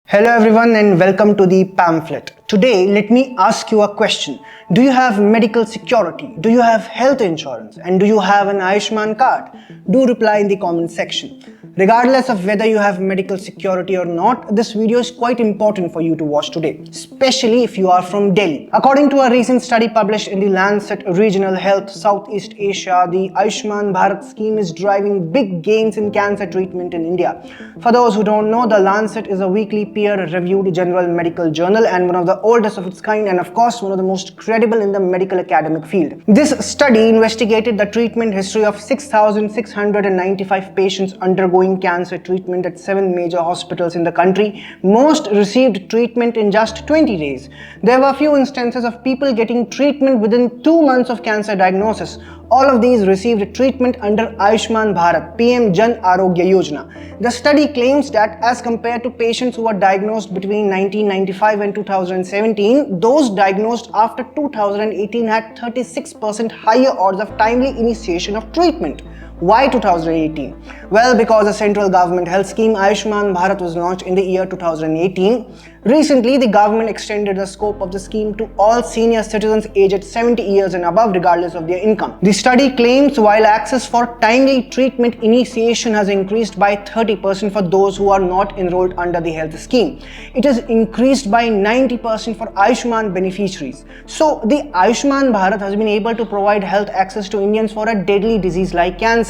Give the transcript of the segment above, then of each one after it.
Hello everyone and welcome to the pamphlet. Today, let me ask you a question. Do you have medical security? Do you have health insurance? And do you have an Ayushman card? Do reply in the comment section. Regardless of whether you have medical security or not, this video is quite important for you to watch today, especially if you are from Delhi. According to a recent study published in the Lancet Regional Health Southeast Asia, the Ayushman Bharat scheme is driving big gains in cancer treatment in India. For those who don't know, the Lancet is a weekly peer-reviewed general medical journal and one of the oldest of its kind, and of course one of the most credible in the medical academic field. This study investigated the treatment history of 6,695 patients undergoing cancer treatment at 7 major hospitals in the country. Most received treatment in just 20 days. There were few instances of people getting treatment within 2 months of cancer diagnosis. All of these received treatment under Ayushman Bharat, PM Jan Arogya Yojana. The study claims that as compared to patients who were diagnosed between 1995 and 2017, those diagnosed after 2018 had 36% higher odds of timely initiation of treatment. Why 2018? Well, because the central government health scheme Ayushman Bharat was launched in the year 2018. Recently, the government extended the scope of the scheme to all senior citizens aged 70 years and above regardless of their income. The study claims while access for timely treatment initiation has increased by 30% for those who are not enrolled under the health scheme, it has increased by 90% for Ayushman beneficiaries. So, the Ayushman Bharat has been able to provide health access to Indians for a deadly disease like cancer.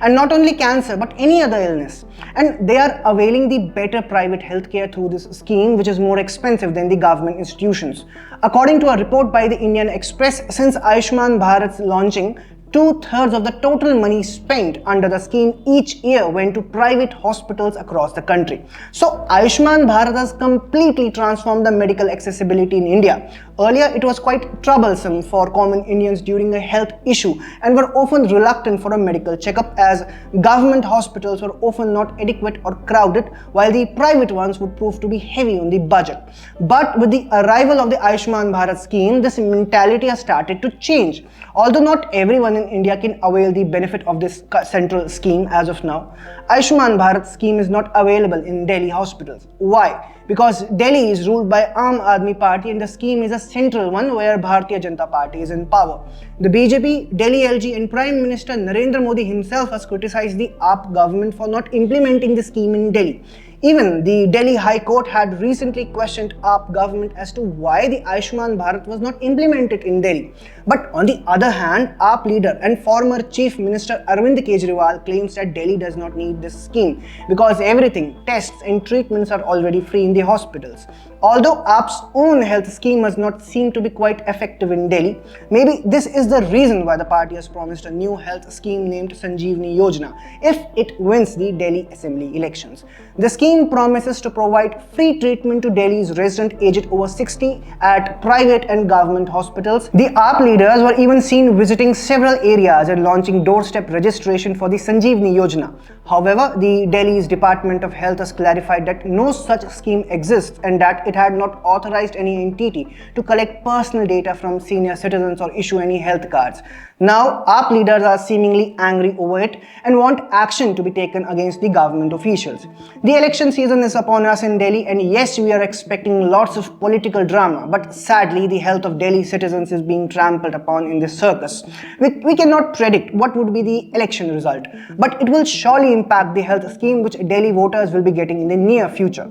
And not only cancer, but any other illness. And they are availing the better private healthcare through this scheme, which is more expensive than the government institutions. According to a report by the Indian Express, since Ayushman Bharat's launching, 2/3 of the total money spent under the scheme each year went to private hospitals across the country. So Ayushman Bharat has completely transformed the medical accessibility in India. Earlier, it was quite troublesome for common Indians during a health issue and were often reluctant for a medical checkup as government hospitals were often not adequate or crowded, while the private ones would prove to be heavy on the budget. But with the arrival of the Ayushman Bharat scheme, this mentality has started to change. Although not everyone in India can avail the benefit of this central scheme as of now, Ayushman Bharat scheme is not available in Delhi hospitals. Why? Because Delhi is ruled by Aam Aadmi Party and the scheme is a central one where Bharatiya Janata Party is in power. The BJP, Delhi LG and Prime Minister Narendra Modi himself has criticized the AAP government for not implementing the scheme in Delhi. Even the Delhi High Court had recently questioned AAP government as to why the Ayushman Bharat was not implemented in Delhi. But on the other hand, AAP leader and former Chief Minister Arvind Kejriwal claims that Delhi does not need this scheme because everything, tests and treatments are already free in the hospitals. Although AAP's own health scheme has not seemed to be quite effective in Delhi, maybe this is the reason why the party has promised a new health scheme named Sanjeevani Yojana if it wins the Delhi Assembly elections. The scheme promises to provide free treatment to Delhi's residents aged over 60 at private and government hospitals. The AAP leaders were even seen visiting several areas and launching doorstep registration for the Sanjeevani Yojana. However, the Delhi's Department of Health has clarified that no such scheme exists and that it had not authorized any entity to collect personal data from senior citizens or issue any health cards. Now, AAP leaders are seemingly angry over it and want action to be taken against the government officials. The election season is upon us in Delhi, and yes, we are expecting lots of political drama, but sadly, the health of Delhi citizens is being trampled upon in this circus. We cannot predict what would be the election result, but it will surely impact the health scheme which Delhi voters will be getting in the near future.